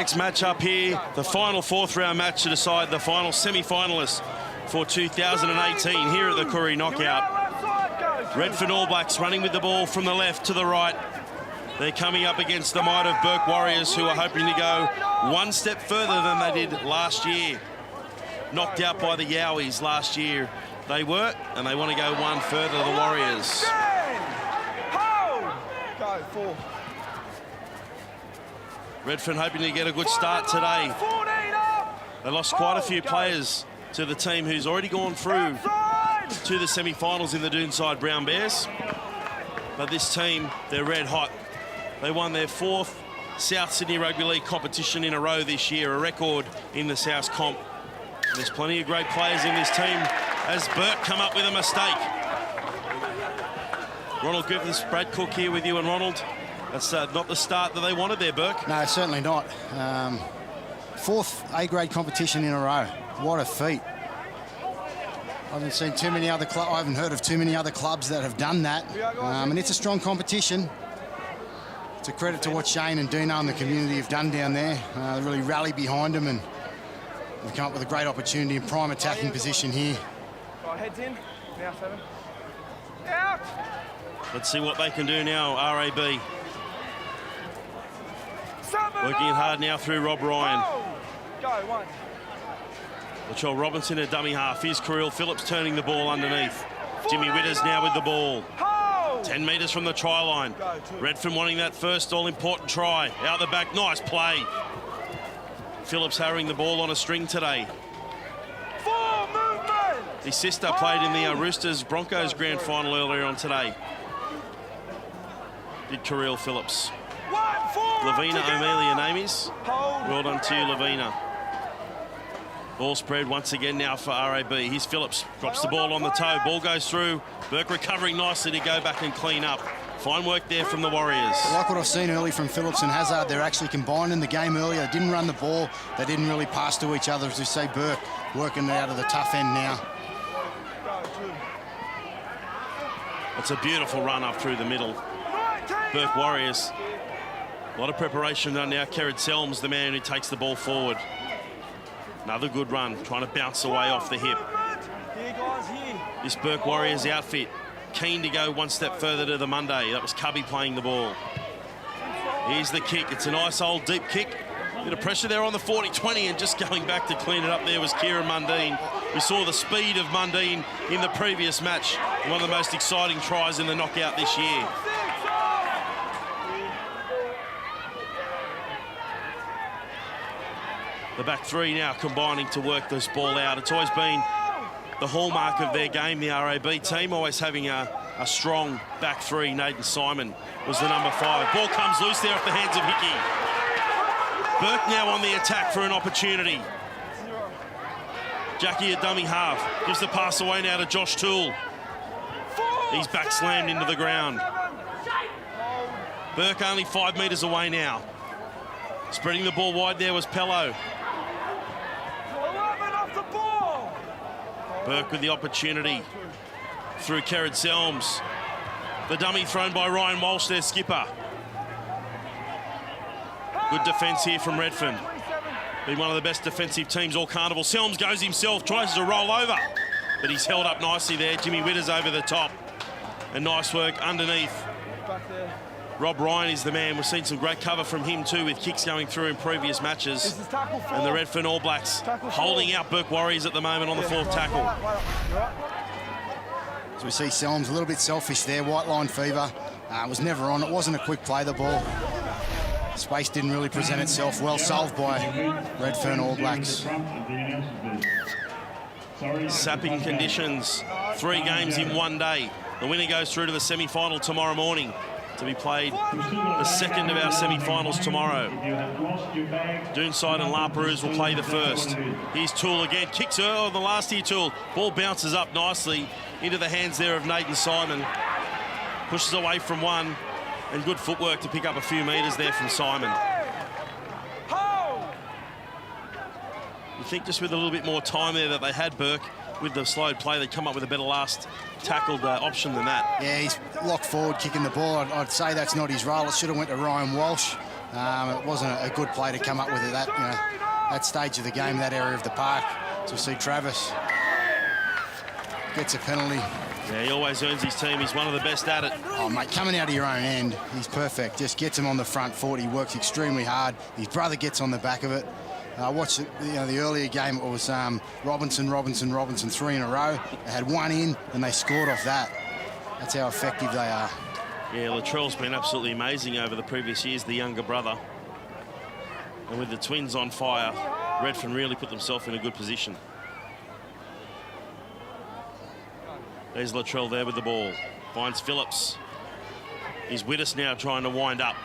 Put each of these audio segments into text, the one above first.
next match up here, the final fourth round match to decide the final semi-finalists for 2018 here at the Koori Knockout. Redfern All Blacks running with the ball from the left to the right. They're coming up against the might of Bourke Warriors, who are hoping to go one step further than they did last year. Knocked out by the Yowies last year. They were, and they want to go one further, the Warriors. Go, 4. Redfern hoping to get a good start today. They lost quite a few players to the team who's already gone through to the semi-finals in the Doonside Brown Bears. But this team, they're red hot. They won their 4th South Sydney Rugby League competition in a row this year, a record in the South Comp. There's plenty of great players in this team as Bourke come up with a mistake. Ronald Griffiths, Brad Cook here with you, and Ronald, that's not the start that they wanted there, Bourke. No, certainly not. 4th A-grade competition in a row. What a feat. I haven't seen too many other clubs. I haven't heard of too many other clubs that have done that. And it's a strong competition. It's a credit to what Shane and Dino and the community have done down there. They really rallied behind them, and they've come up with a great opportunity in prime attacking position here. Right, heads in. Now 7. Out. Let's see what they can do now, RAB. Working it hard now through Rob Ryan. Go, 1. Latrell Robinson, a dummy half. Here's Kirill Phillips turning the ball underneath. Jimmy Witters now with the ball. 10 metres from the try line. Redfern wanting that first all-important try. Out the back, nice play. Phillips harrowing the ball on a string today. 4 movement. His sister played in the Roosters-Broncos grand final earlier on today. Did Kirill Phillips. 1, 4. Lavina O'Melia Namies. Well done to you, Lavina. Ball spread once again now for RAB. Here's Phillips, drops the ball on the toe. Ball goes through. Bourke recovering nicely to go back and clean up. Fine work there from the Warriors. I like what I've seen early from Phillips and Hazard. They're actually combining the game earlier. They didn't run the ball. They didn't really pass to each other. As we say, Bourke working it out of the tough end now. It's a beautiful run up through the middle. Bourke Warriors. A lot of preparation done now. Kerrod Selms, the man who takes the ball forward. Another good run, trying to bounce away off the hip. This Bourke Warriors outfit, keen to go one step further to the Monday. That was Cubby playing the ball. Here's the kick. It's a nice old deep kick. Bit of pressure there on the 40-20, and just going back to clean it up there was Kieran Mundine. We saw the speed of Mundine in the previous match. One of the most exciting tries in the knockout this year. The back three now combining to work this ball out. It's always been the hallmark of their game, the RAB team, always having a strong back three. Nathan Simon was the number 5. Ball comes loose there off the hands of Hickey. Bourke now on the attack for an opportunity. Jackie, a dummy half, gives the pass away now to Josh Toole. He's back slammed into the ground. Bourke only 5 metres away now. Spreading the ball wide there was Pello. Bourke with the opportunity through Kerrod Selms. The dummy thrown by Ryan Walsh, their skipper. Good defence here from Redfern. Been one of the best defensive teams all carnival. Selms goes himself, tries to roll over, but he's held up nicely there. Jimmy Witters over the top. And nice work underneath. Rob Ryan is the man. We've seen some great cover from him too, with kicks going through in previous matches. And the Redfern All Blacks holding out Bourke Warriors at the moment on the 4th tackle. So we see Selms a little bit selfish there. White line fever. Was never on. It wasn't a quick play, the ball. Space didn't really present itself. Well solved by Redfern All Blacks. Sapping conditions. 3 games in 1 day. The winner goes through to the semi-final tomorrow morning, to be played the second of our semi-finals tomorrow. Doonside and La Perouse will play the first. Here's Toole again, kicks her on the last here, Toole. Ball bounces up nicely into the hands there of Nathan Simon. Pushes away from one, and good footwork to pick up a few metres there from Simon. You think just with a little bit more time there that they had, Bourke, with the slowed play, they'd come up with a better last tackled option than that. Yeah, he's locked forward, kicking the ball. I'd say that's not his role. It should have went to Ryan Walsh. It wasn't a good play to come up with at that stage of the game, that area of the park. So we see Travis gets a penalty. Yeah, he always earns his team. He's one of the best at it. Oh, mate, coming out of your own end, he's perfect. Just gets him on the front foot. He works extremely hard. His brother gets on the back of it. I watched the earlier game. It was Robinson, 3 in a row. They had one in, and they scored off that. That's how effective they are. Yeah, Latrell's been absolutely amazing over the previous years, the younger brother. And with the twins on fire, Redfern really put themselves in a good position. There's Latrell there with the ball. Finds Phillips. He's Widders now trying to wind up.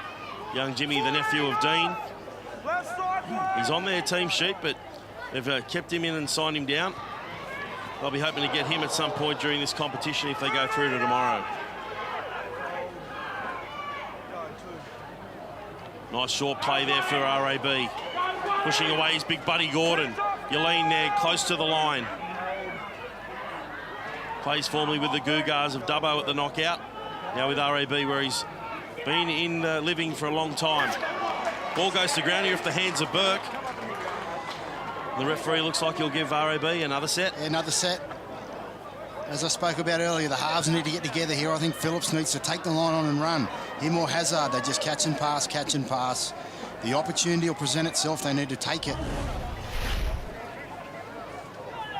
Young Jimmy, the nephew of Dean. He's on their team sheet, but they've kept him in and signed him down. They'll be hoping to get him at some point during this competition if they go through to tomorrow. Nice short play there for RAB. Pushing away his big buddy Gordon. Yelene there, close to the line. Plays formerly with the Googars of Dubbo at the knockout. Now with RAB, where he's been in living for a long time. Ball goes to ground here off the hands of Bourke. The referee looks like he'll give RAB another set. Yeah, another set. As I spoke about earlier, the halves need to get together here. I think Phillips needs to take the line on and run. Him or Hazard, they just catch and pass, catch and pass. The opportunity will present itself. They need to take it.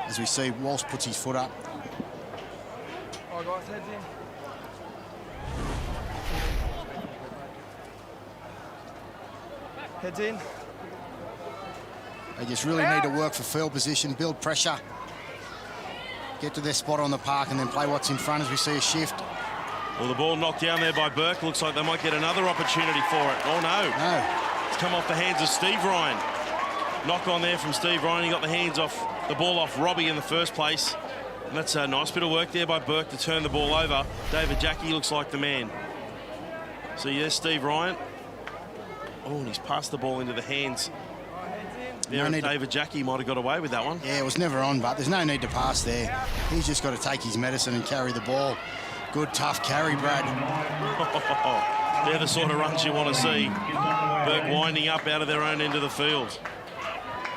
As we see, Walsh puts his foot up. Oh, guys, heads in. Heads in. They just really need to work for field position, build pressure, get to their spot on the park, and then play what's in front as we see a shift. Well, the ball knocked down there by Bourke. Looks like they might get another opportunity for it. Oh, no. No. It's come off the hands of Steve Ryan. Knock on there from Steve Ryan. He got the ball off Robbie in the first place. And that's a nice bit of work there by Bourke to turn the ball over. David Jackie looks like the man. So, yes, Steve Ryan. Oh, and he's passed the ball into the hands. David Jackie might have got away with that one. Yeah, it was never on, but there's no need to pass there. He's just got to take his medicine and carry the ball. Good, tough carry, Brad. They're the sort of runs you want to see. Bourke winding up out of their own end of the field.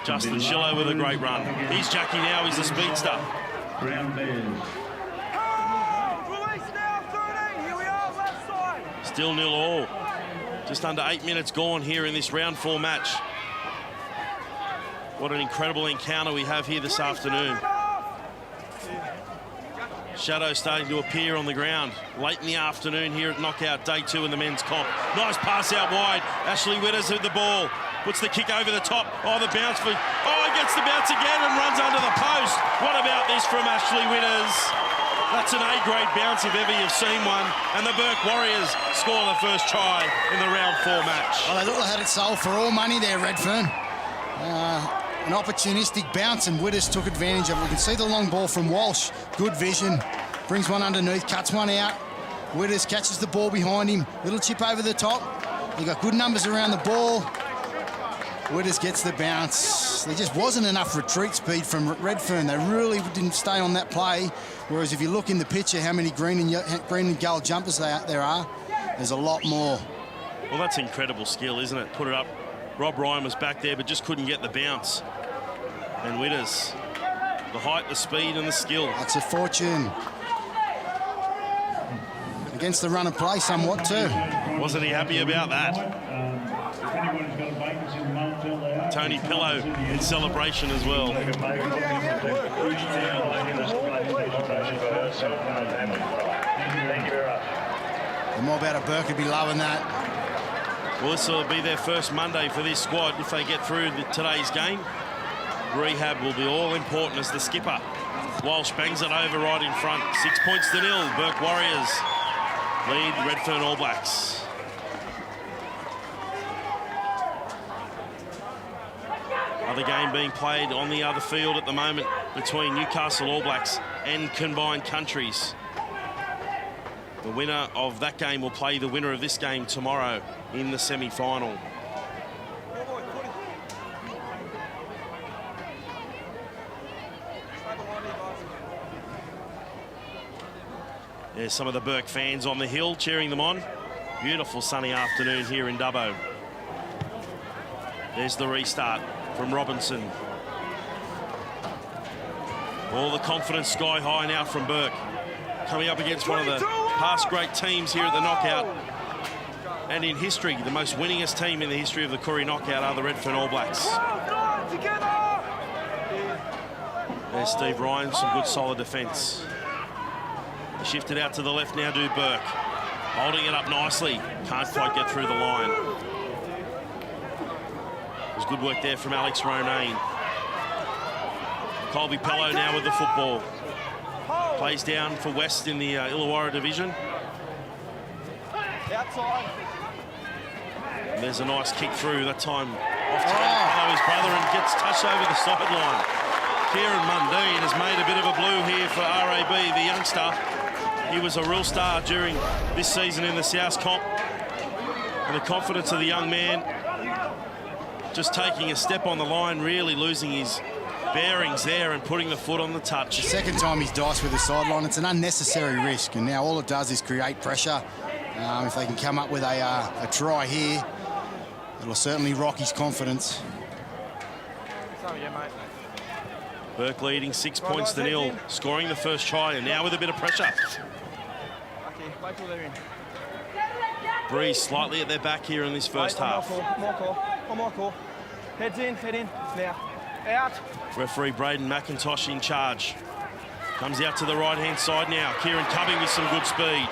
Justin Shillo with a great run. He's Jackie now. He's the speedster. Still 0-0. Just under 8 minutes gone here in this round 4 match. What an incredible encounter we have here this afternoon. Shadow starting to appear on the ground late in the afternoon here at Knockout Day 2 in the men's comp. Nice pass out wide. Ashley Widders with the ball. Puts the kick over the top. Oh, the bounce for... Oh, he gets the bounce again and runs under the post. What about this from Ashley Widders? That's an A-grade bounce if ever you've seen one. And the Bourke Warriors score the first try in the round 4 match. Well, they look like they had it sold for all money there, Redfern. An opportunistic bounce, and Widders took advantage of it. We can see the long ball from Walsh. Good vision. Brings one underneath, cuts one out. Widders catches the ball behind him. Little chip over the top. He got good numbers around the ball. Widders gets the bounce. There just wasn't enough retreat speed from Redfern. They really didn't stay on that play. Whereas if you look in the picture, how many green and gold jumpers there are, there's a lot more. Well, that's incredible skill, isn't it? Put it up. Rob Ryan was back there, but just couldn't get the bounce. And Widders, the height, the speed, and the skill. That's a fortune. Against the run of play somewhat too. Wasn't he happy about that? Tony Pillow in celebration as well. The mob out of Bourke would be loving that. Well, this will be their first Monday for this squad if they get through today's game. Rehab will be all important as the skipper. Walsh bangs it over right in front. 6 points to 0. Bourke Warriors lead Redfern All Blacks. Other game being played on the other field at the moment between Newcastle All Blacks and Combined Countries. The winner of that game will play the winner of this game tomorrow in the semi-final. There's some of the Bourke fans on the hill cheering them on. Beautiful sunny afternoon here in Dubbo. There's the restart from Robinson. All the confidence sky high now from Bourke. Coming up against one of the past great teams here at the knockout. And in history, the most winningest team in the history of the Koori knockout are the Redfern All Blacks. There's Steve Ryan, some good solid defence. Shifted out to the left now to Bourke. Holding it up nicely. Can't quite get through the line. There's good work there from Alex Ronayne. Colby Pello now with the football. Plays down for West in the Illawarra division. Outside. And there's a nice kick through, that time off to Pello, his brother, and gets touched over the sideline. Kieran Mundine has made a bit of a blue here for RAB, the youngster. He was a real star during this season in the South Comp. And the confidence of the young man, just taking a step on the line, really losing his bearings there and putting the foot on the touch. The second time he's diced with the sideline, it's an unnecessary risk, and now all it does is create pressure. If they can come up with a try here, it'll certainly rock his confidence. Bourke leading 6 points to 0, scoring the first try, and now with a bit of pressure. Breeze slightly at their back here in this first half. One more call. Heads in, head in, now. Out. Referee Braden McIntosh in charge. Comes out to the right-hand side now. Kieran Cubby with some good speed.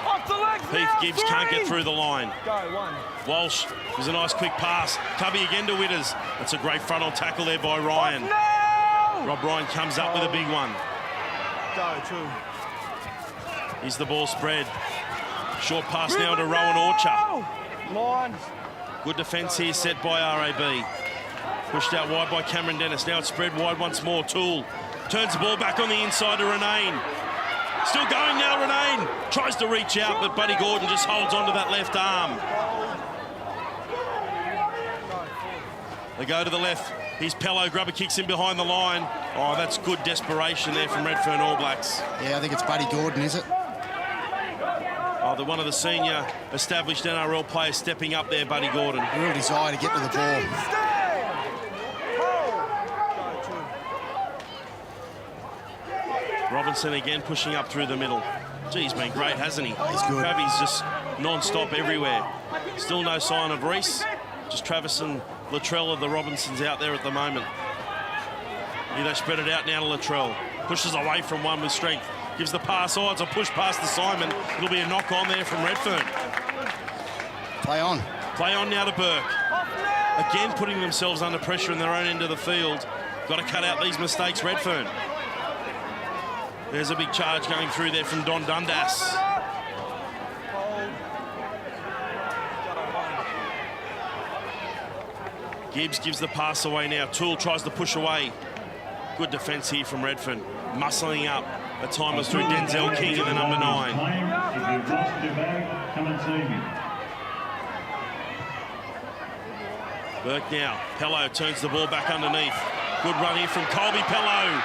Heath Gibbs can't get through the line. Go, one. Walsh was a nice quick pass. Cubby again to Witters. That's a great frontal tackle there by Ryan. Rob Ryan comes up with a big one. Go, two. Here's the ball spread. Short pass now to Rowan Orchard. Line. Good defence here set by RAB. Pushed out wide by Cameron Dennis. Now it's spread wide once more. Toole turns the ball back on the inside to Ronayne. Still going now, Ronayne. Tries to reach out, but Buddy Gordon just holds onto that left arm. They go to the left. Here's Pello. Grubber kicks in behind the line. Oh, that's good desperation there from Redfern All Blacks. Yeah, I think it's Buddy Gordon, is it? Oh, one of the senior established NRL players stepping up there, Buddy Gordon. Real desire to get to the ball. Robinson again pushing up through the middle. Gee, he's been great, hasn't he? He's good. Travis just non-stop everywhere. Still no sign of Reese. Just Travis and Latrell of the Robinsons out there at the moment. Here they spread it out now to Latrell. Pushes away from one with strength. Gives the pass. Oh, it's a push past to Simon. It'll be a knock on there from Redfern. Play on. Play on now to Bourke. Again putting themselves under pressure in their own end of the field. Got to cut out these mistakes, Redfern. There's a big charge going through there from Don Dundas. Gibbs gives the pass away now. Toole tries to push away. Good defence here from Redfern. Muscling up. The time was through Denzel King in the number 9. If you've lost your bag, come and see me. Bourke now. Pello turns the ball back underneath. Good run here from Colby Pello.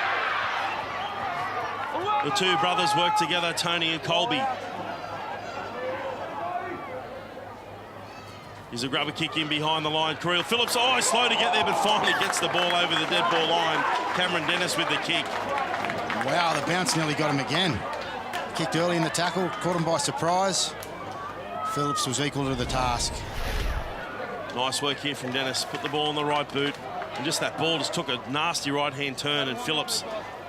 The two brothers work together, Tony and Colby. Here's a grubber kick in behind the line. Kirill Phillips, oh, he's slow to get there, but finally gets the ball over the dead ball line. Cameron Dennis with the kick. Wow, the bounce nearly got him again. Kicked early in the tackle, caught him by surprise. Phillips was equal to the task. Nice work here from Dennis. Put the ball in the right boot. And just that ball just took a nasty right-hand turn, and Phillips,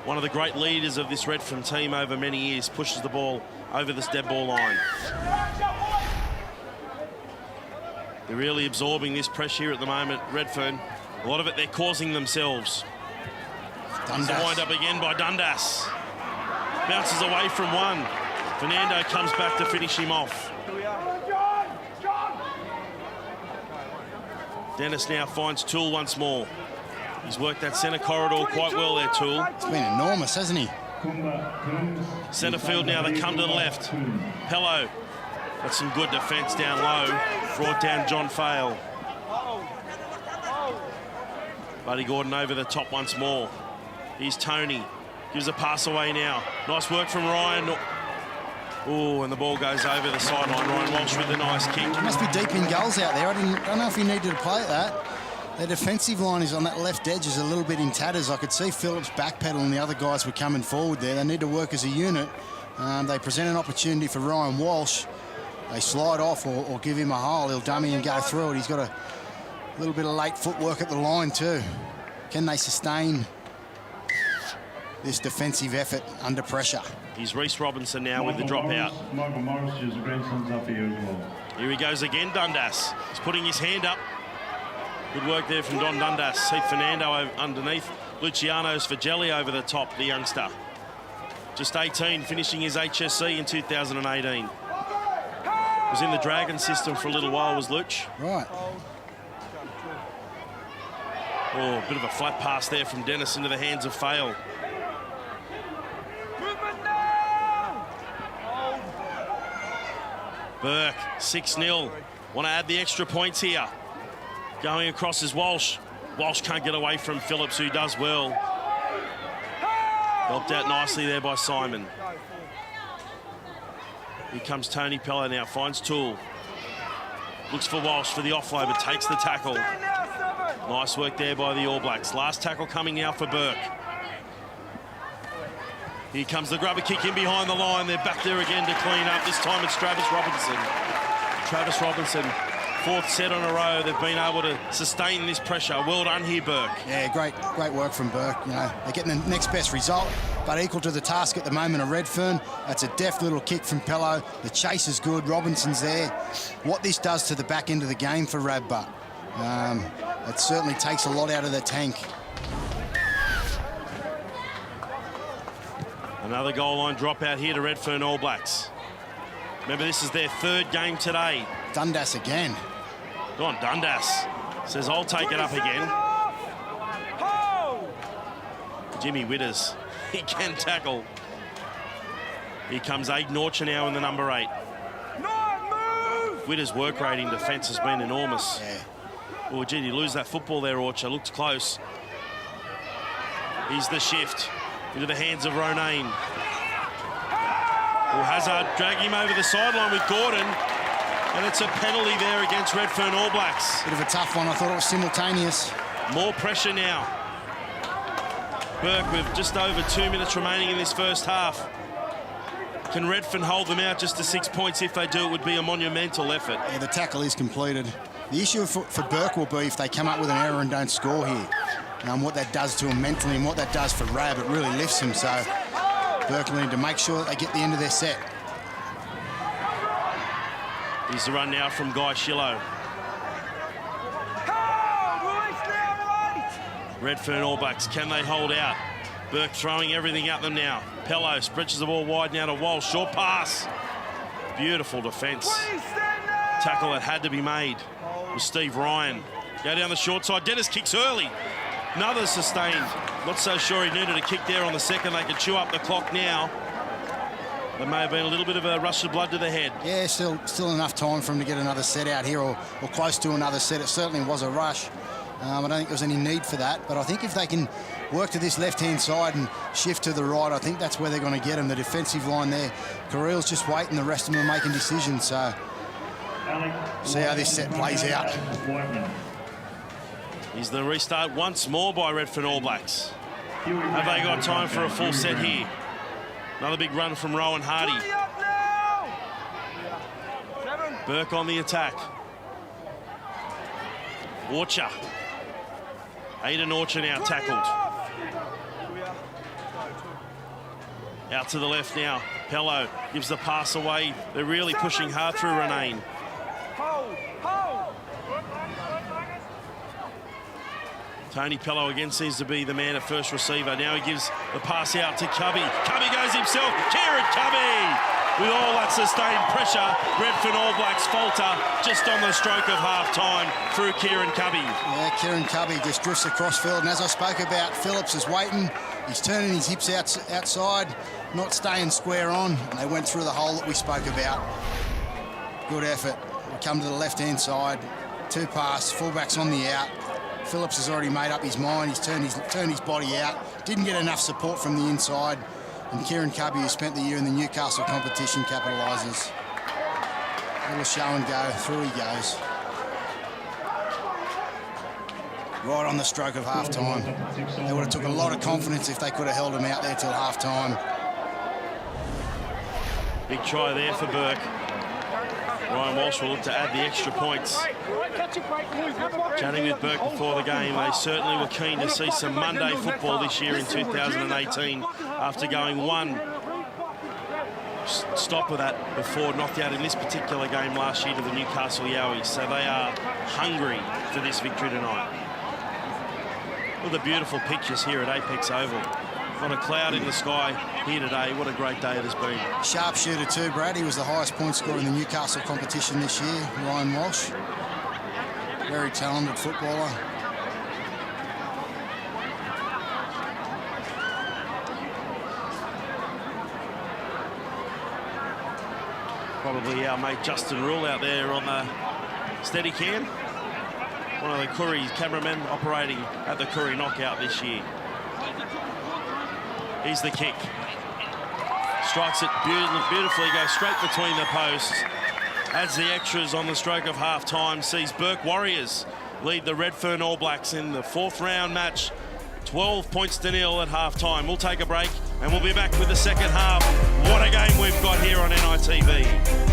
one of the great leaders of this Redfern team over many years, pushes the ball over this dead ball line. They're really absorbing this pressure here at the moment, Redfern. A lot of it they're causing themselves. Dundas. It's a wind up again by Dundas. Bounces away from one. Fernando comes back to finish him off. Dennis now finds Toole once more. He's worked that centre corridor quite well there, Toole. It's been enormous, hasn't he? Centre field now, they come to the left. Pello. That's some good defence down low. Brought down John Fale. Buddy Gordon over the top once more. Here's Tony. Gives a pass away now. Nice work from Ryan. Oh, and the ball goes over the sideline. Ryan Walsh with a nice kick. He must be deep in goals out there. I don't know if he needed to play at that. Their defensive line is on that left edge is a little bit in tatters. I could see Phillips backpedaling. The other guys were coming forward there. They need to work as a unit. They present an opportunity for Ryan Walsh. They slide off or give him a hole. He'll dummy and go through it. He's got a little bit of late footwork at the line too. Can they sustain this defensive effort under pressure? He's Reece Robinson now with the dropout. Michael Morris, his grandson's up here as well. Here he goes again, Dundas. He's putting his hand up. Good work there from Don Dundas. Heath Fernando underneath. Luciano's Fagelli over the top, the youngster. Just 18, finishing his HSC in 2018. Was in the Dragon system for a little while, was Luch. Right. Oh, a bit of a flat pass there from Dennis into the hands of Fail. Bourke, 6-0. Want to add the extra points here. Going across is Walsh. Walsh can't get away from Phillips, who does well. Helped out nicely there by Simon. Here comes Tony Pello now, finds Toole. Looks for Walsh for the offload, but takes the tackle. Nice work there by the All Blacks. Last tackle coming now for Bourke. Here comes the grubber kick in behind the line. They're back there again to clean up. This time it's Travis Robinson. Travis Robinson, fourth set on a row. They've been able to sustain this pressure. Well done here, Bourke. Yeah, great work from Bourke. You know, they're getting the next best result, but equal to the task at the moment of Redfern. That's a deft little kick from Pello. The chase is good. Robinson's there. What this does to the back end of the game for RAB, but it certainly takes a lot out of the tank. Another goal line dropout here to Redfern All Blacks. Remember, this is their third game today. Dundas again. Go on, Dundas. Says, I'll take it up again. Jimmy Witters, he can tackle. Here comes Aiden Orcher now in the number 8. Witters' work rate in defence has been enormous. Yeah. Oh, gee, you lose that football there, Orcher. Looked close. Here's the shift into the hands of Ronayne. Well, Hazard drag him over the sideline with Gordon, and it's a penalty there against Redfern All Blacks. Bit of a tough one. I thought it was simultaneous. More pressure now. Bourke with just over 2 minutes remaining in this first half. Can Redfern hold them out just to 6 points? If they do, it would be a monumental effort. Yeah, the tackle is completed. The issue for Bourke will be if they come up with an error and don't score here. What that does to him mentally and what that does for RAB, it really lifts him. So Bourke will need to make sure that they get the end of their set. Here's the run now from Guy Shillow. Redfern All Blacks, can they hold out? Bourke throwing everything at them now. Pello stretches the ball wide now to Walsh. Short pass. Beautiful defence. Tackle that had to be made with Steve Ryan. Go down the short side. Dennis kicks early. Another sustained. Not so sure he needed a kick there on the second. They can chew up the clock now. There may have been a little bit of a rush of blood to the head. Yeah, still enough time for him to get another set out here or close to another set. It certainly was a rush. I don't think there was any need for that. But I think if they can work to this left-hand side and shift to the right, I think that's where they're going to get him. The defensive line there. Carril's just waiting. The rest of them are making decisions. So see how this set plays out. Here's the restart once more by Redfern All Blacks. Have they got time for a full set here? Another big run from Rowan Hardy. Bourke on the attack. Orcher. Aiden Orcher now tackled. Out to the left now. Pello gives the pass away. They're really pushing hard through Ronayne. Tony Pello again seems to be the man at first receiver. Now he gives the pass out to Cubby. Cubby goes himself. Kieran Cubby! With all that sustained pressure, Redfern All Blacks falter just on the stroke of half-time through Kieran Cubby. Yeah, Kieran Cubby just drifts across field. And as I spoke about, Phillips is waiting. He's turning his hips outside, not staying square on. And they went through the hole that we spoke about. Good effort. We come to the left-hand side. 2 pass, fullbacks on the out. Phillips has already made up his mind. He's turned his body out. Didn't get enough support from the inside. And Kieran Cubby, who spent the year in the Newcastle competition, capitalises. A little show and go. Through he goes. right on the stroke of half-time. They would have took a lot of confidence if they could have held them out there till half-time. Big try there for Bourke. Ryan Walsh will look to add the extra points. Chatting with Bourke before the game, they certainly were keen to see some Monday football this year in 2018 after going one stop of that before knocked out in this particular game last year to the Newcastle Yowies. So they are hungry for this victory tonight. Look at the beautiful pictures here at Apex Oval. Not a cloud in the sky here today. What a great day it has been. Sharpshooter too, Brad. He was the highest point scorer in the Newcastle competition this year, Ryan Walsh. Very talented footballer. Probably our mate Justin Rule out there on the steady cam. One of the Curry cameramen operating at the Curry knockout this year. Here's the kick. Strikes it beautifully, goes straight between the posts. Adds the extras on the stroke of half-time. Sees Bourke Warriors lead the Redfern All Blacks in the 4th round match. 12 points to nil at half-time. We'll take a break and we'll be back with the second half. What a game we've got here on NITV.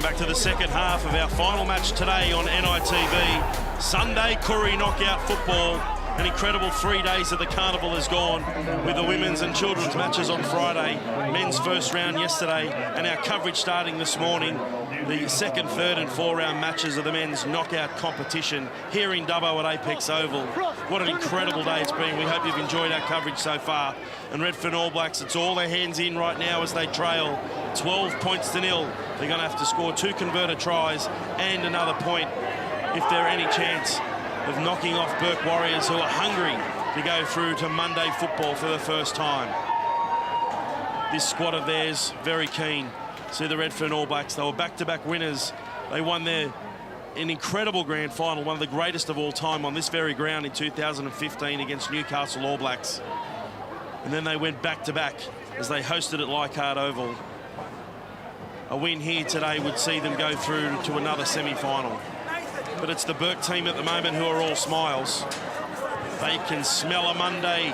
Back to the second half of our final match today on NITV. Sunday Koori knockout football. An incredible 3 days of the carnival has gone with the women's and children's matches on Friday, men's first round yesterday, and our coverage starting this morning. The second, third and 4 round matches of the men's knockout competition here in Dubbo at Apex Oval. What an incredible day it's been. We hope you've enjoyed our coverage so far. And Redfern All Blacks, it's all their hands in right now as they trail 12 points to nil. They're going to have to score 2 converted tries and another point if they're any chance of knocking off Bourke Warriors, who are hungry to go through to Monday football for the first time. This squad of theirs, very keen. See the Redfern All Blacks, they were back-to-back winners. They won an incredible grand final, one of the greatest of all time on this very ground in 2015 against Newcastle All Blacks. And then they went back-to-back as they hosted at Leichhardt Oval. A win here today would see them go through to another semi-final. But it's the Bourke team at the moment who are all smiles. They can smell a Monday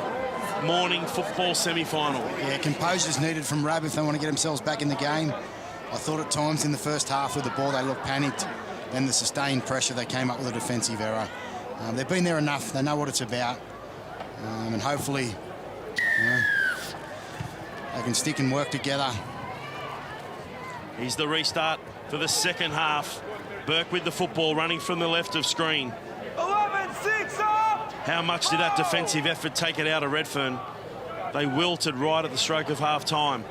morning football semi-final. Yeah, composure's needed from RAB if they want to get themselves back in the game. I thought at times in the first half with the ball they looked panicked. Then the sustained pressure, they came up with a defensive error. They've been there enough. They know what it's about. And hopefully they can stick and work together. Here's the restart for the second half. Bourke with the football running from the left of screen. 11-6 up! How much did that defensive effort take it out of Redfern? They wilted right at the stroke of half-time.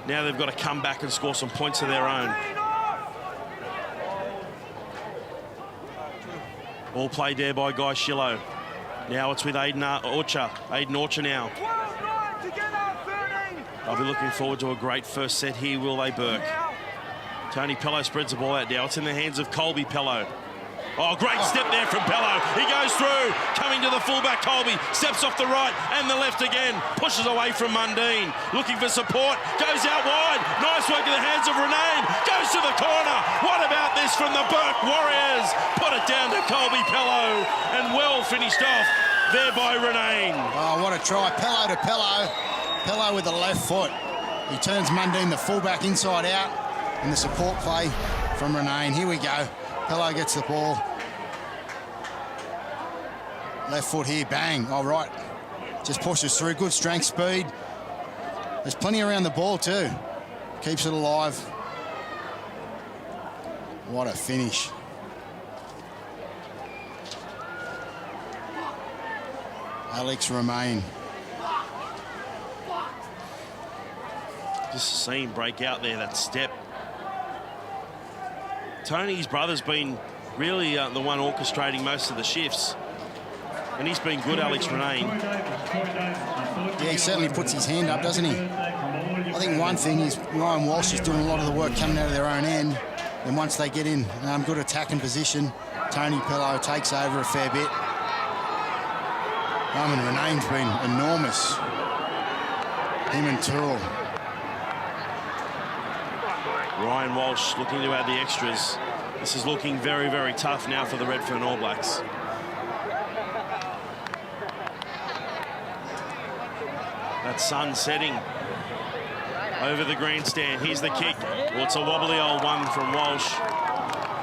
Now they've got to come back and score some points of their own. All played there by Guy Shillo. Now it's with Aiden Orcher now. I'll be looking forward to a great first set here, will they, Bourke? Tony Pello spreads the ball out now. It's in the hands of Colby Pello. Oh, great step there from Pello. He goes through, coming to the fullback, Colby. Steps off the right and the left again. Pushes away from Mundine. Looking for support. Goes out wide. Nice work in the hands of Renane. Goes to the corner. What about this from the Bourke Warriors? Put it down to Colby Pello. And well finished off there by Renane. Oh, what a try. Pello to Pello. Pello with the left foot. He turns Mundine, the fullback, inside out. And the support play from Renane. Here we go. Pello gets the ball. Left foot here, bang. All right. Just pushes through. Good strength, speed. There's plenty around the ball too. Keeps it alive. What a finish. Alex Romain. Just see him break out there, that step. Tony's brother's been really the one orchestrating most of the shifts. And he's been good, Alex Renane. Yeah, he certainly puts his hand up, doesn't he? I think one thing is Ryan Walsh is doing a lot of the work coming out of their own end. And once they get in good attacking position, Tony Pello takes over a fair bit. Renane's been enormous. Him and Toole. Ryan Walsh looking to add the extras. This is looking very, very tough now for the Redfern All Blacks. That sun setting over the grandstand. Here's the kick. Well, it's a wobbly old one from Walsh,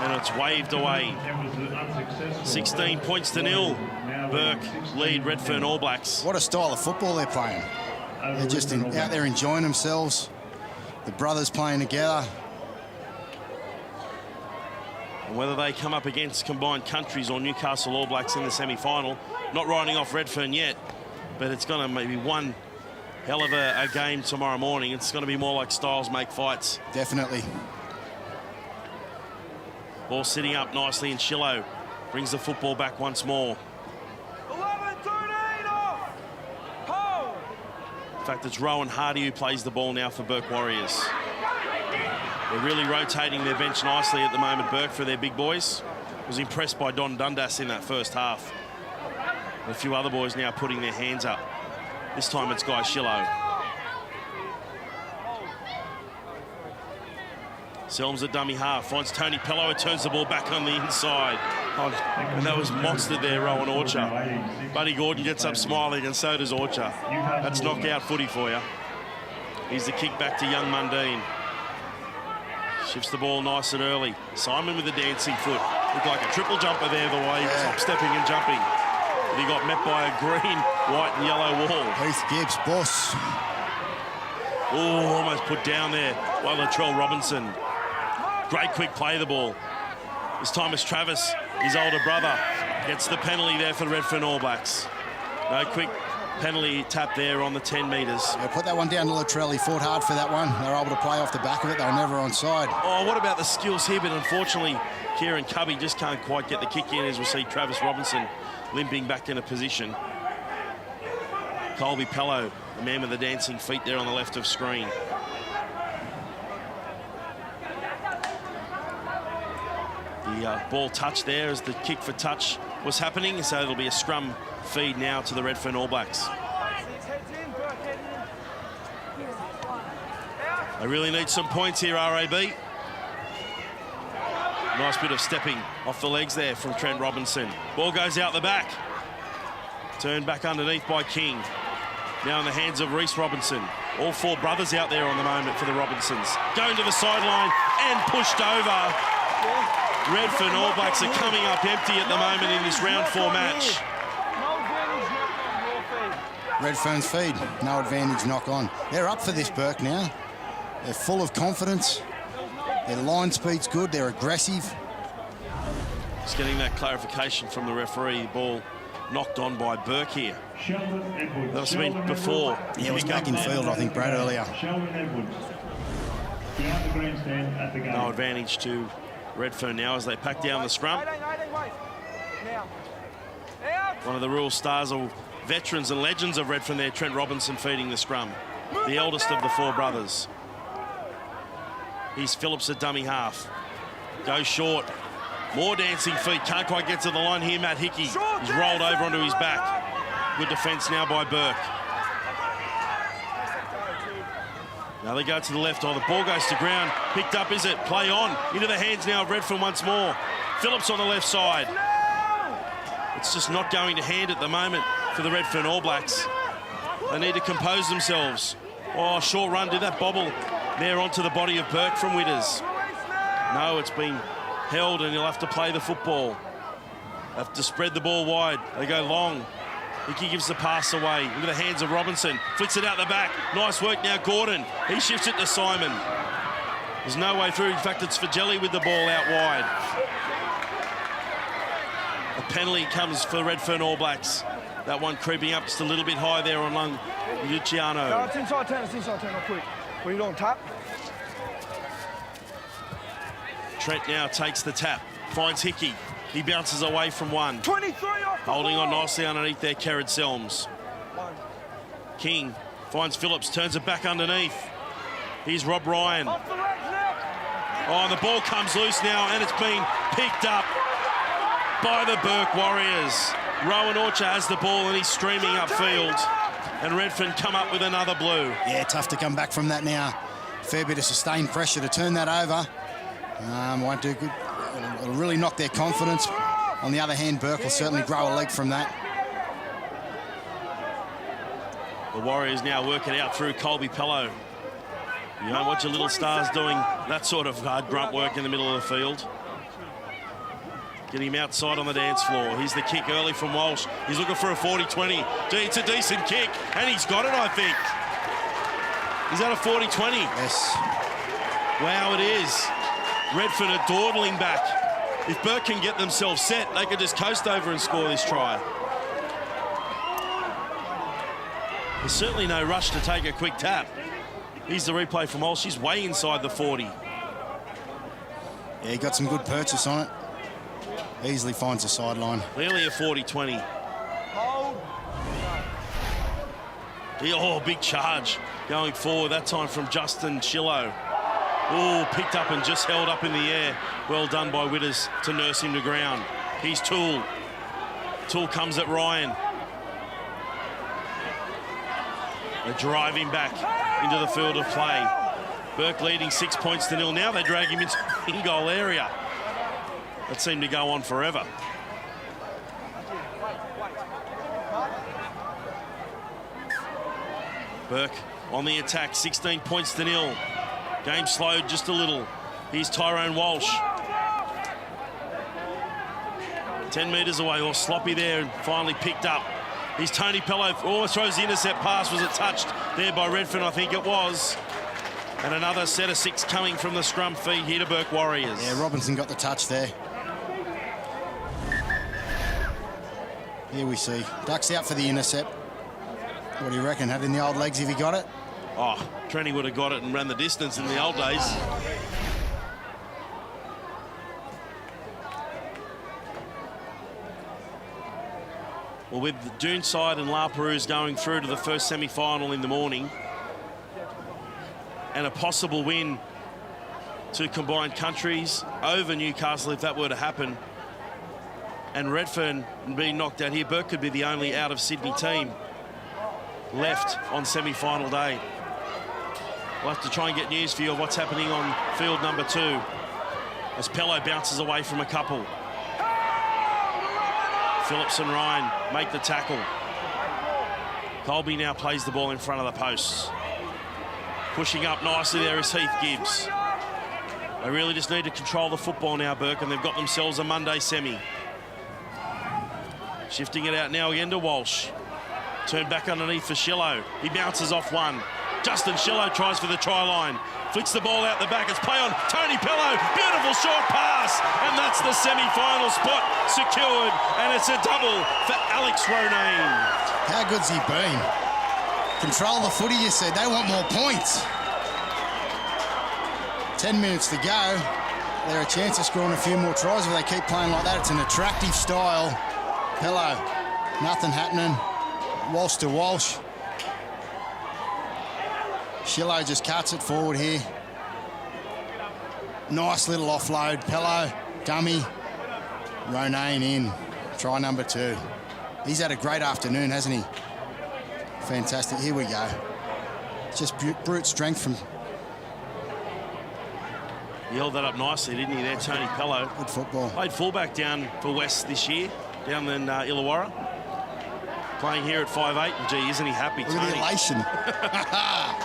and it's waved away. 16 points to nil. Bourke lead Redfern All Blacks. What a style of football they're playing. They're just out there enjoying themselves. The brothers playing together. And whether they come up against Combined Countries or Newcastle All Blacks in the semi-final, not writing off Redfern yet, but it's going to maybe one hell of a game tomorrow morning. It's going to be more like styles make fights. Definitely. Ball sitting up nicely, and Shillo brings the football back once more. 11-13 off. Hold. In fact, it's Rowan Hardy who plays the ball now for Bourke Warriors. They're really rotating their bench nicely at the moment, Bourke, for their big boys. Was impressed by Don Dundas in that first half. And a few other boys now putting their hands up. This time it's Guy Shillo. Selms at dummy half, finds Tony Pello, who turns the ball back on the inside. Oh, and that was monstered there, Rowan Orcher. Buddy Gordon gets up smiling, and so does Orcher. That's knockout footy for you. Here's the kick back to young Mundine. Shifts the ball nice and early. Simon with the dancing foot. Looked like a triple jumper there, the way he was top-stepping and jumping. But he got met by a green, white and yellow wall. Heath Gibbs, boss. Oh, almost put down there by Latrell Robinson. Great quick play the ball. This time it's Travis, his older brother, gets the penalty there for the Redfern All Blacks. No quick penalty tap there on the 10 metres. Yeah, put that one down to Latrell. He fought hard for that one. They were able to play off the back of it. They were never onside. Oh, what about the skills here? But unfortunately, Kieran Cubby just can't quite get the kick in, as we'll see Travis Robinson limping back in a position. Colby Pello, the man with the dancing feet there on the left of screen. The ball touch there as the kick for touch was happening, so it'll be a scrum feed now to the Redfern All Blacks. They really need some points here, RAB. Nice bit of stepping off the legs there from Trent Robinson. Ball goes out the back. Turned back underneath by King. Now in the hands of Reece Robinson. All four brothers out there on the moment for the Robinsons. Going to the sideline and pushed over. Redfern All Blacks are coming up empty at the moment in this round 4 match. Redfern's feed, no advantage, knock on. They're up for this, Bourke, now. They're full of confidence. Their line speed's good, they're aggressive. Just getting that clarification from the referee. Ball knocked on by Bourke here. That must have been before. Yeah, it was back in field, I think, Brad, earlier. No advantage to Redfern now as they pack down the scrum. One of the real stars or veterans and legends of Redfern there, Trent Robinson, feeding the scrum. The eldest of the four brothers. Here's Phillips at dummy half. Goes short. More dancing feet. Can't quite get to the line here. Matt Hickey. He's rolled over onto his back. Good defence now by Bourke. Now they go to the left. Oh, the ball goes to ground. Picked up, is it? Play on. Into the hands now of Redfern once more. Phillips on the left side. It's just not going to hand at the moment for the Redfern All Blacks. They need to compose themselves. Oh, short run. Did that bobble? There onto the body of Bourke from Witters. No, it's been held and he'll have to play the football. Have to spread the ball wide. They go long. Hickey gives the pass away into the hands of Robinson. Flicks it out the back. Nice work now, Gordon. He shifts it to Simon. There's no way through. In fact, it's Fagelli with the ball out wide. A penalty comes for Redfern All Blacks. That one creeping up just a little bit high there on Luciano. No, it's inside 10, not quick. What are you doing, tap? Trent now takes the tap. Finds Hickey. He bounces away from one. 23 off. Holding on nicely underneath there, Kerrod Selms. King finds Phillips, turns it back underneath. Here's Rob Ryan. Off the legs now. Oh, and the ball comes loose now, and it's been picked up by the Bourke Warriors. Rowan Orchard has the ball, and he's streaming upfield. And Redfern come up with another blue. Yeah, tough to come back from that now. Fair bit of sustained pressure to turn that over. Won't do good. It'll really knock their confidence. On the other hand, Bourke will certainly grow a leg from that. The Warriors now work it out through Colby Pello. You know what your little stars doing that sort of hard grunt work in the middle of the field. Get him outside on the dance floor. Here's the kick early from Walsh. He's looking for a 40-20. It's a decent kick, and he's got it, I think. Is that a 40-20? Yes. Wow, it is. Redfern are dawdling back. If Bourke can get themselves set, they could just coast over and score this try. There's certainly no rush to take a quick tap. Here's the replay from Walsh. She's way inside the 40. Yeah, he got some good purchase on it. Easily finds the sideline. Clearly a 40-20. Oh, big charge going forward, that time from Justin Shillo. Oh, picked up and just held up in the air. Well done by Witters to nurse him to ground. Here's Toole. Toole comes at Ryan. They drive him back into the field of play. Bourke leading 6 points to 0. Now they drag him into the in-goal area. That seemed to go on forever. Bourke on the attack, 16 points to 0. Game slowed just a little. Here's Tyrone Walsh. 10 metres away, all sloppy there, and finally picked up. Here's Tony Pello, almost throws the intercept pass. Was it touched there by Redfern? I think it was. And another set of 6 coming from the scrum feed here to Bourke Warriors. Yeah, Robinson got the touch there. Here we see. Ducks out for the intercept. What do you reckon? Had it in the old legs if he got it? Oh, Trenny would have got it and ran the distance in the old days. Well, with Doonside and La Perouse going through to the first semi-final in the morning, and a possible win to combined countries over Newcastle if that were to happen, and Redfern being knocked out here, Bourke could be the only out of Sydney team left on semi-final day. We'll have to try and get news for you of what's happening on field number 2 as Pello bounces away from a couple. Phillips and Ryan make the tackle. Colby now plays the ball in front of the posts. Pushing up nicely there is Heath Gibbs. They really just need to control the football now, Bourke, and they've got themselves a Monday semi. Shifting it out now again to Walsh. Turn back underneath for Shillo. He bounces off one. Justin Shillo tries for the try line. Flicks the ball out the back. It's play on Tony Pello. Beautiful short pass. And that's the semi-final spot secured. And it's a double for Alex Ronayne. How good's he been? Control the footy, you said. They want more points. 10 minutes to go. They're a chance of scoring a few more tries if they keep playing like that. It's an attractive style. Pello, nothing happening. Walsh to Walsh. Shillo just cuts it forward here. Nice little offload. Pello, dummy. Ronayne in. Try number 2. He's had a great afternoon, hasn't he? Fantastic. Here we go. Just brute strength from... He held that up nicely, didn't he, there, Tony Pello? Good football. Played fullback down for West this year, down in Illawarra. playing here at 5'8", and gee, isn't he happy, Look at the Tony? elation.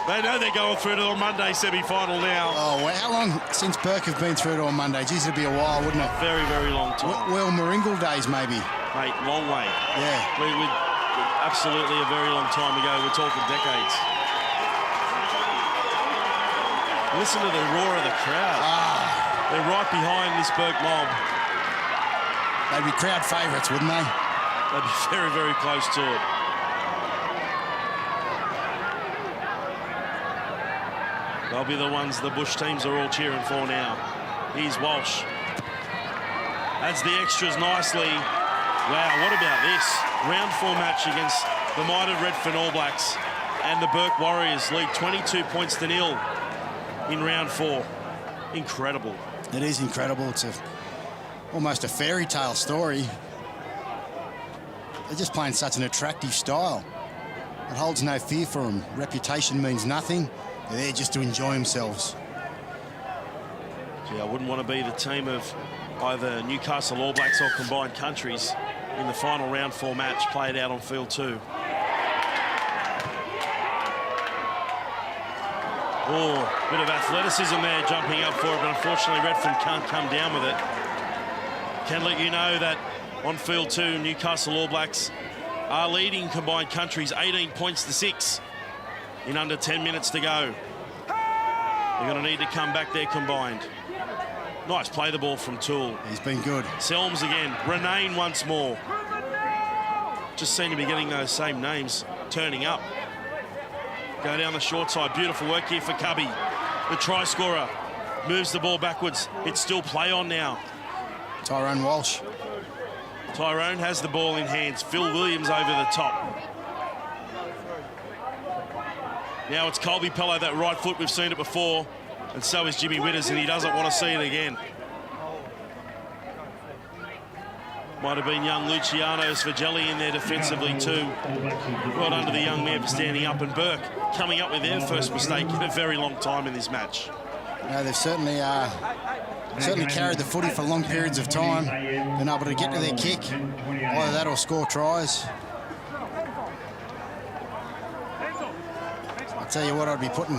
They know they're going through to the Monday semi-final now. Oh, well, how long since Bourke have been through to on Monday? Geez, it'd be a while, wouldn't it? Very, very long time. Well, Meringle days, maybe. Mate, long way. Yeah. We absolutely a very long time ago. We're talking decades. Listen to the roar of the crowd. They're right behind this Bourke mob. They'd be crowd favourites, wouldn't they? They'd be very, very close to it. They'll be the ones the Bush teams are all cheering for now. Here's Walsh. Adds the extras nicely. Wow, what about this? Round 4 match against the mighty Redfern All Blacks, and the Bourke Warriors lead 22 points to 0 in round 4. Incredible. It is incredible. It's almost a fairy tale story. They're just playing such an attractive style. It holds no fear for them. Reputation means nothing. They're there just to enjoy themselves. Gee, I wouldn't want to be the team of either Newcastle All Blacks or Combined Countries in the final round 4 match played out on field 2. Oh, bit of athleticism there jumping up for it, but unfortunately Redfern can't come down with it. Can let you know that on field 2, Newcastle All Blacks are leading Combined Countries 18 points to 6 in under 10 minutes to go. They're going to need to come back there combined. Nice play the ball from Toole. He's been good. Selms again. Renane once more. Just seem to be getting those same names turning up. Go down the short side. Beautiful work here for Cubby. The try scorer moves the ball backwards. It's still play on now. Tyrone Walsh. Tyrone has the ball in hands. Phil Williams over the top. Now it's Colby Pello, that right foot. We've seen it before. And so is Jimmy Witters, and he doesn't want to see it again. Might have been young Luciano Svagelli in there defensively too. Well done to the young man for standing up, and Bourke coming up with their first mistake in a very long time in this match. No, they've certainly carried the footy for long periods of time, been able to get to their kick, either that or score tries. I'll tell you what, I'd be putting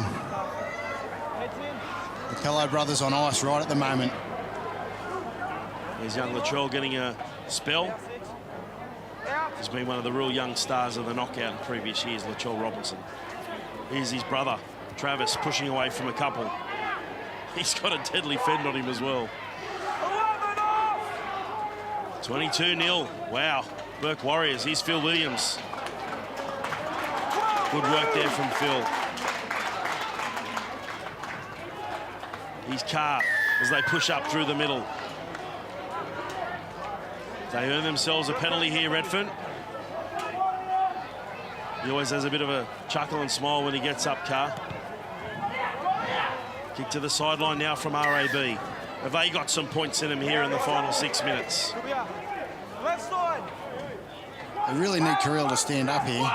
the Pello brothers on ice right at the moment. There's young Latrell getting a spell. He's been one of the real young stars of the knockout in previous years, Latrell Robinson. Here's his brother, Travis, pushing away from a couple. He's got a deadly fend on him as well. 22-0. Wow. Bourke Warriors. Here's Phil Williams. Good work there from Phil. Here's Carr as they push up through the middle. They earn themselves a penalty here, Redfern. He always has a bit of a chuckle and smile when he gets up, Carr. Kick to the sideline now from RAB. Have they got some points in them here in the final 6 minutes? They really need Kirill to stand up here.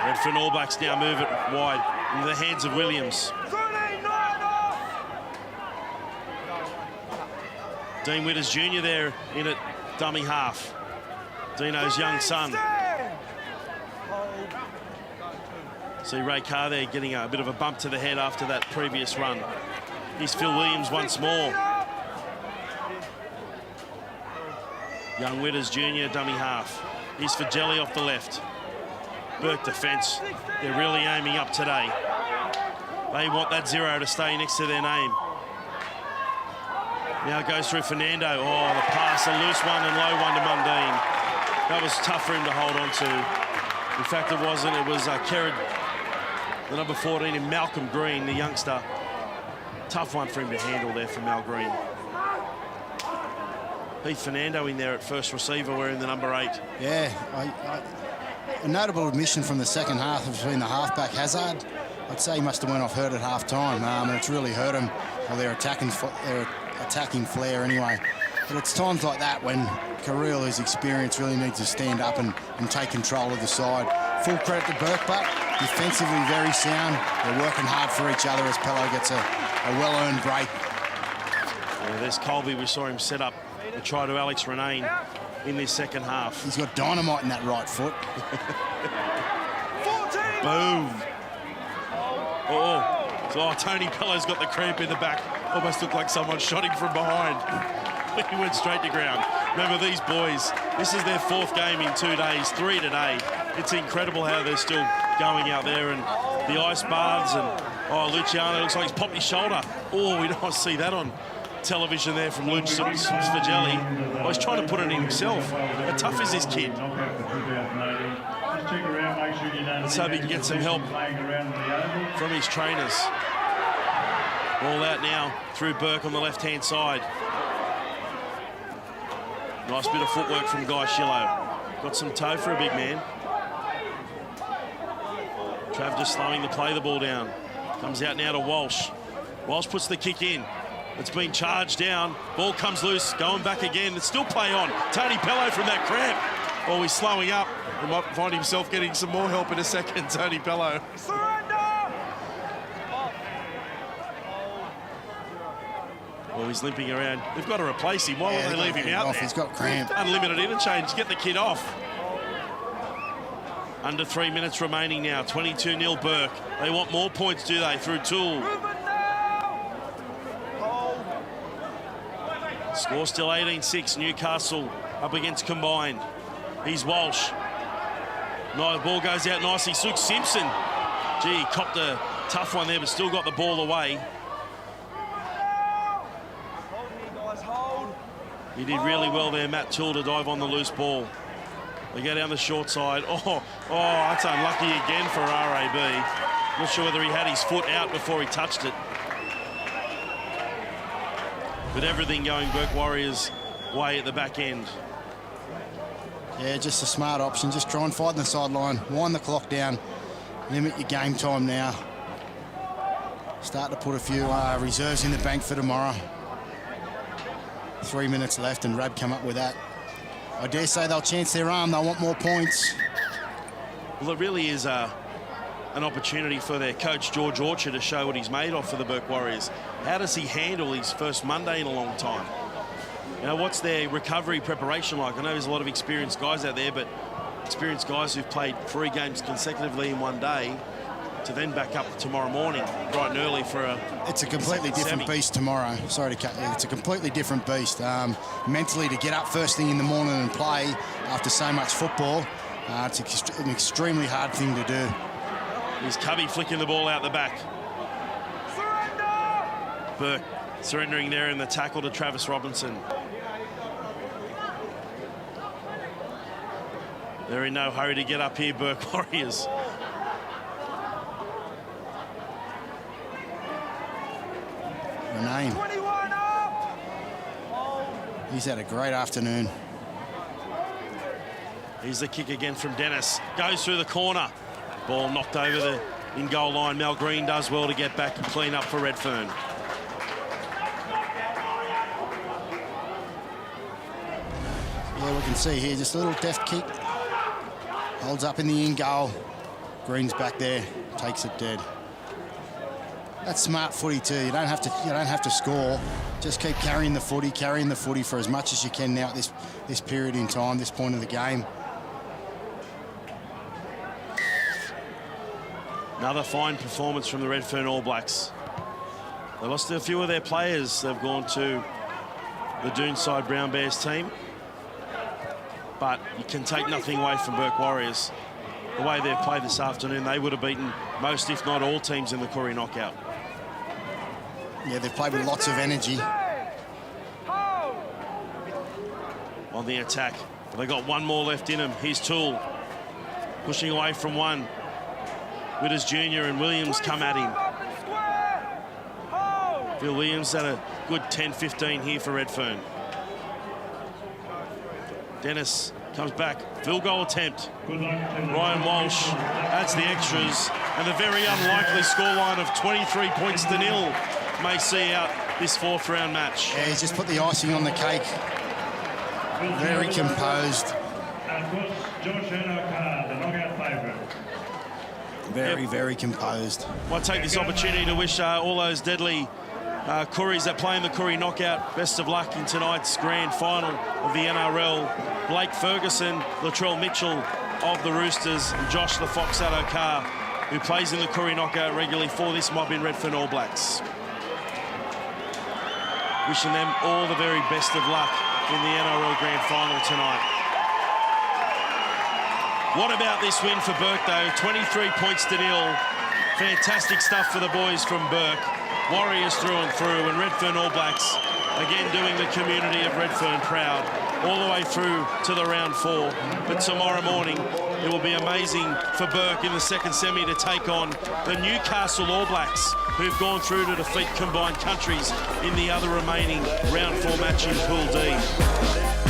Redfern All Blacks now move it wide into the hands of Williams. Dean Witters Jr. there in at dummy half. Dino's young son. See Ray Carr there getting a bit of a bump to the head after that previous run. Here's Phil Williams once more. Young Witters Jr. dummy half. Here's Fagelli off the left. Bourke defence. They're really aiming up today. They want that 0 to stay next to their name. Now it goes through Fernando. Oh, the pass, a loose one and low one to Mundine. That was tough for him to hold on to. In fact, it wasn't. It was Kerrod, the number 14, and Malcolm Green, the youngster. Tough one for him to handle there for Mal Green. Heath Fernando in there at first receiver, wearing the number 8. Yeah, a notable admission from the second half between the halfback Hazard. I'd say he must have went off hurt at half time, and it's really hurt him. Well, they're attacking flair anyway. But it's times like that when Kirill, who's experienced, really needs to stand up and take control of the side. Full credit to Bourke, but defensively very sound. They're working hard for each other as Pello gets a well-earned break. Yeah, there's Colby. We saw him set up a try to Alex Renane. in this second half. He's got dynamite in that right foot. 14. Boom. Oh, Tony Pello's got the cramp in the back. Almost looked like someone shot him from behind. He went straight to ground. Remember, these boys, this is their 4th game in 2 days, 3 today. It's incredible how they're still going out there, and the ice baths, and Luciano looks like he's popped his shoulder. Oh, we don't see that on television there from Luke Svagelli. He's trying to put it in himself. How tough is this kid? Let's hope he can get some help from his trainers. Ball out now through Bourke on the left-hand side. Nice bit of footwork from Guy Shillo. Got some toe for a big man. Trav just slowing the play the ball down. Comes out now to Walsh. Walsh puts the kick in. It's been charged down. Ball comes loose, going back again. It's still play on. Tony Pello from that cramp. Oh, he's slowing up. He might find himself getting some more help in a second, Tony Pello. Surrender! Well, he's limping around. They've got to replace him. Why won't they leave him out there? He's got cramp. Unlimited interchange. Get the kid off. Under 3 minutes remaining now. 22-0 Bourke. They want more points, do they? Through Toole. Score still 18-6. Newcastle up against Combined. He's Walsh. No, the ball goes out nicely. Luke Simpson. Gee, he copped a tough one there, but still got the ball away. He did really well there, Matt Toole, to dive on the loose ball. They go down the short side. Oh, that's unlucky again for RAB. Not sure whether he had his foot out before he touched it. But everything going Bourke Warriors' way at the back end. Yeah, just a smart option. Just try and fight on the sideline. Wind the clock down. Limit your game time now. Start to put a few reserves in the bank for tomorrow. 3 minutes left and RAB come up with that. I dare say they'll chance their arm. They'll want more points. Well, it really is an opportunity for their coach, George Orchard, to show what he's made of for the Bourke Warriors. How does he handle his first Monday in a long time? You know, what's their recovery preparation like? I know there's a lot of experienced guys out there, but experienced guys who've played 3 games consecutively in 1 day to then back up tomorrow morning bright and early for a... It's a completely different beast tomorrow. Sorry to cut you. It's a completely different beast. Mentally, to get up first thing in the morning and play after so much football, it's an extremely hard thing to do. Here's Cubby flicking the ball out the back. Surrender! Bourke surrendering there in the tackle to Travis Robinson. They're in no hurry to get up here, Bourke Warriors. Renane. 21 up! He's had a great afternoon. Here's the kick again from Dennis. Goes through the corner. Ball knocked over the in-goal line. Mel Green does well to get back and clean up for Redfern. Yeah, we can see here just a little deft kick. Holds up in the in-goal. Green's back there, takes it dead. That's smart footy too. You don't have to score. Just keep carrying the footy for as much as you can now at this period in time, this point of the game. Another fine performance from the Redfern All Blacks. They lost a few of their players. They've gone to the Doonside Brown Bears team. But you can take nothing away from Bourke Warriors. The way they've played this afternoon, they would have beaten most, if not all, teams in the Koori knockout. Yeah, they've played with lots of energy. On the attack. They got one more left in them. Here's Toole. Pushing away from one. Witters Jr. and Williams come at him. Phil Williams had a good 10-15 here for Redfern. Dennis comes back. Field goal attempt. Ryan Walsh adds the extras. And the very unlikely scoreline of 23 points to 0 may see out this 4th round match. Yeah, he's just put the icing on the cake. Very composed. Very, very composed. I'll take this opportunity to wish all those deadly Koories that play in the Koori knockout. Best of luck in tonight's grand final of the NRL. Blake Ferguson, Latrell Mitchell of the Roosters, and Josh the Fox Addo-Carr, who plays in the Koori knockout regularly for this mob in Redfern All Blacks. Wishing them all the very best of luck in the NRL grand final tonight. What about this win for Bourke, though? 23 points to 0. Fantastic stuff for the boys from Bourke. Warriors through and through, and Redfern All Blacks again doing the community of Redfern proud all the way through to the round 4. But tomorrow morning it will be amazing for Bourke in the second semi to take on the Newcastle All Blacks, who've gone through to defeat combined countries in the other remaining round 4 match in Pool D.